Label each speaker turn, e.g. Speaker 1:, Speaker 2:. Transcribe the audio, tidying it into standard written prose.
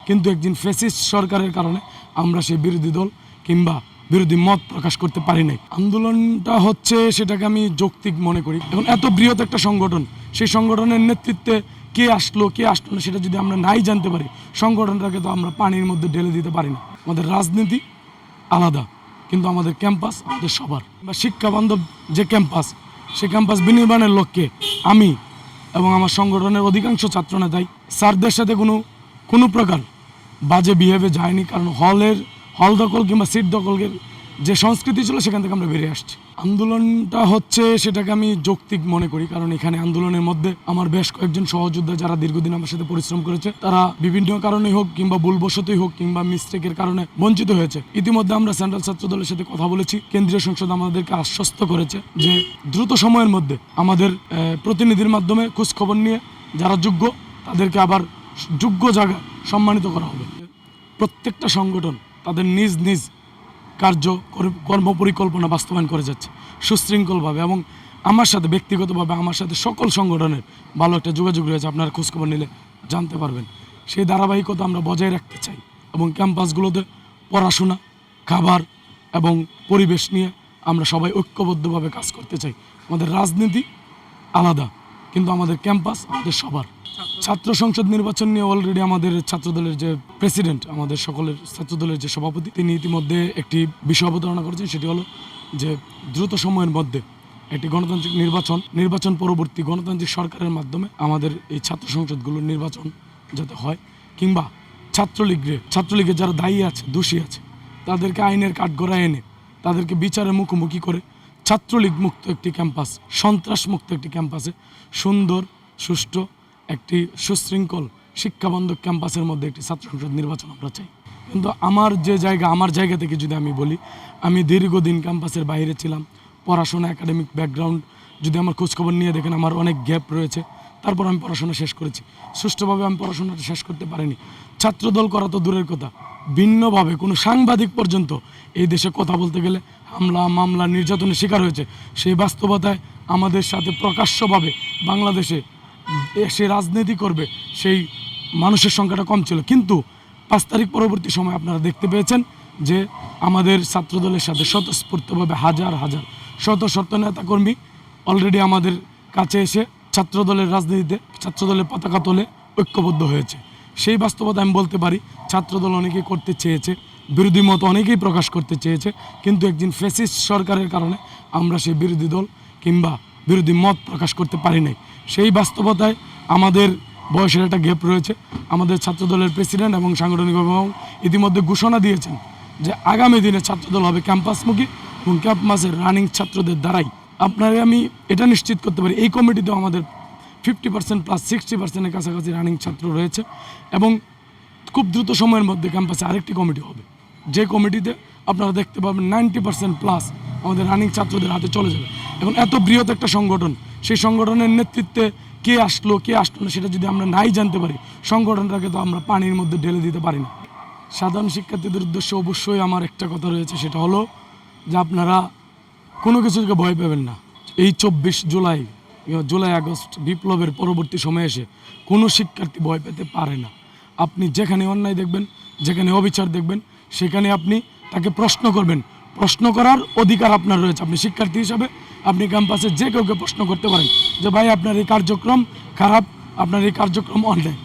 Speaker 1: কিন্তু একজন ফ্যাসিস্ট সরকারের কারণে আমরা সেই বিরোধী দল কিংবা বিরোধী মত প্রকাশ করতে পারি নাই। আন্দোলনটা হচ্ছে সেটাকে আমি যৌক্তিক মনে করি। এখন এত বৃহৎ একটা সংগঠন, সেই সংগঠনের নেতৃত্বে কে আসলো না সেটা যদি আমরা নাই জানতে পারি, সংগঠনটাকে তো আমরা পানির মধ্যে ঢেলে দিতে পারি না। আমাদের রাজনীতি আলাদা, কিন্তু আমাদের ক্যাম্পাস আমাদের সবার। বা শিক্ষা বান্ধব যে ক্যাম্পাস, সেই ক্যাম্পাস বিনির্মাণের লক্ষ্যে আমি এবং আমার সংগঠনের অধিকাংশ ছাত্রনেতাই স্যারদের সাথে কোনো প্রকার বাজে বিহেভে যায়নি। কারণ হল দখল কিংবা সিট দখলের যে সংস্কৃতি ছিল সেখান থেকে আমরা বেরিয়ে আসছি। আন্দোলনটা হচ্ছে সেটাকে আমি যৌক্তিক মনে করি, কারণ এখানে আন্দোলনের মধ্যে আমার বেশ কয়েকজন সহযোদ্ধা যারা দীর্ঘদিন আমার সাথে পরিশ্রম করেছে, তারা বিভিন্ন কারণেই হোক কিংবা ভুলবশতই হোক কিংবা মিস্টেকের কারণে বঞ্চিত হয়েছে। ইতিমধ্যে আমরা সেন্ট্রাল ছাত্র দলের সাথে কথা বলেছি। কেন্দ্রীয় সংসদ আমাদেরকে আশ্বস্ত করেছে যে দ্রুত সময়ের মধ্যে আমাদের প্রতিনিধির মাধ্যমে খোঁজখবর নিয়ে যারা যোগ্য তাদেরকে আবার যোগ্য জায়গায় সম্মানিত করা হবে। প্রত্যেকটা সংগঠন তাদের নিজ নিজ কর্মপরিকল্পনা বাস্তবায়ন করে যাচ্ছে সুশৃঙ্খলভাবে, এবং আমার সাথে ব্যক্তিগতভাবে আমার সাথে সকল সংগঠনের ভালো একটা যোগাযোগ রয়েছে। আপনারা খোঁজখবর নিলে জানতে পারবেন। সেই ধারাবাহিকতা আমরা বজায় রাখতে চাই এবং ক্যাম্পাসগুলোতে পড়াশোনা, খাবার এবং পরিবেশ নিয়ে আমরা সবাই ঐক্যবদ্ধভাবে কাজ করতে চাই। আমাদের রাজনীতি আলাদা, কিন্তু আমাদের ক্যাম্পাস আমাদের সবার। ছাত্র সংসদ নির্বাচন নিয়ে অলরেডি আমাদের ছাত্রদলের যে প্রেসিডেন্ট, আমাদের সকলের ছাত্রদলের যে সভাপতি, তিনি ইতিমধ্যে একটি বিষয় অবতারণা করেছেন। সেটি হলো যে দ্রুত সময়ের মধ্যে একটি গণতান্ত্রিক নির্বাচন পরবর্তী গণতান্ত্রিক সরকারের মাধ্যমে আমাদের এই ছাত্র সংসদগুলোর নির্বাচন যাতে হয়, কিংবা ছাত্রলীগের যারা দায়ী আছে, দোষী আছে, তাদেরকে আইনের কাঠগড়ায় এনে তাদেরকে বিচারের মুখোমুখি করে ছাত্রলীগ মুক্ত একটি ক্যাম্পাস, সন্ত্রাস মুক্ত একটি ক্যাম্পাসে সুন্দর সুষ্ঠু একটি সুশৃঙ্খল শিক্ষাবান্ধব ক্যাম্পাসের মধ্যে একটি ছাত্র সংসদ নির্বাচন আমরা চাই। কিন্তু আমার জায়গা থেকে যদি আমি বলি, আমি দীর্ঘদিন ক্যাম্পাসের বাইরে ছিলাম। পড়াশোনা, একাডেমিক ব্যাকগ্রাউন্ড যদি আমার খোঁজখবর নিয়ে দেখেন, আমার অনেক গ্যাপ রয়েছে। তারপর আমি পড়াশোনা শেষ করেছি। সুষ্ঠুভাবে আমি পড়াশোনাটা শেষ করতে পারিনি। ছাত্রদল করা তো দূরের কথা, ভিন্নভাবে কোনো সাংবাদিক পর্যন্ত এই দেশে কথা বলতে গেলে হামলা, মামলা, নির্যাতনের শিকার হয়েছে। সেই বাস্তবতায় আমাদের সাথে প্রকাশ্যভাবে বাংলাদেশে সে রাজনীতি করবে সেই মানুষের সংখ্যাটা কম ছিল। কিন্তু 5 তারিখ পরবর্তী সময় আপনারা দেখতে পেয়েছেন যে আমাদের ছাত্রদলের সাথে স্বতঃস্ফূর্তভাবে হাজার হাজার শত নেতাকর্মী অলরেডি আমাদের কাছে এসে ছাত্রদলের রাজনীতিতে ছাত্রদলের পতাকা তোলে ঐক্যবদ্ধ হয়েছে। সেই বাস্তবতা আমি বলতে পারি ছাত্রদল অনেকেই করতে চেয়েছে, বিরোধী মত অনেকেই প্রকাশ করতে চেয়েছে, কিন্তু একজন ফ্যাসিস্ট সরকারের কারণে আমরা সেই বিরোধী দল কিংবা বিরোধী মত প্রকাশ করতে পারি নাই। সেই বাস্তবতায় আমাদের বয়সের একটা গ্যাপ রয়েছে। আমাদের ছাত্রদলের প্রেসিডেন্ট এবং সাংগঠনিক অভিভাবক ইতিমধ্যে ঘোষণা দিয়েছেন যে আগামী দিনে ছাত্রদল হবে ক্যাম্পাসমুখী এবং ক্যাম্পাসের রানিং ছাত্রদের দ্বারাই। আপনারা আমি এটা নিশ্চিত করতে পারি, এই কমিটিতেও আমাদের 50% প্লাস 60%-এর কাছাকাছি রানিং ছাত্র রয়েছে, এবং খুব দ্রুত সময়ের মধ্যে ক্যাম্পাসে আরেকটি কমিটি হবে, যে কমিটিতে আপনারা দেখতে পাবেন 90% প্লাস আমাদের রানিং ছাত্রদের হাতে চলে যাবে। এখন এত বৃহৎ একটা সংগঠন, সেই সংগঠনের নেতৃত্বে কে আসলো না সেটা যদি আমরা নাই জানতে পারি, সংগঠনটাকে তো আমরা পানির মধ্যে ঢেলে দিতে পারি না। সাধারণ শিক্ষার্থীদের উদ্দেশ্যে অবশ্যই আমার একটা কথা রয়েছে, সেটা হলো যে আপনারা কোনো কিছু থেকে ভয় পাবেন না। এই 24 জুলাই আগস্ট বিপ্লবের পরবর্তী সময়ে এসে কোনো শিক্ষার্থী ভয় পেতে পারে না। আপনি যেখানে অন্যায় দেখবেন, যেখানে অবিচার দেখবেন, সেখানে আপনি তাকে প্রশ্ন করবেন। প্রশ্ন করার অধিকার আপনার রয়েছে। আপনি শিক্ষার্থী হিসাবে আপনি ক্যাম্পাসে যে কাউকে প্রশ্ন করতে পারেন যে ভাই আপনার এই কার্যক্রম খারাপ, আপনার এই কার্যক্রম অন্যায়।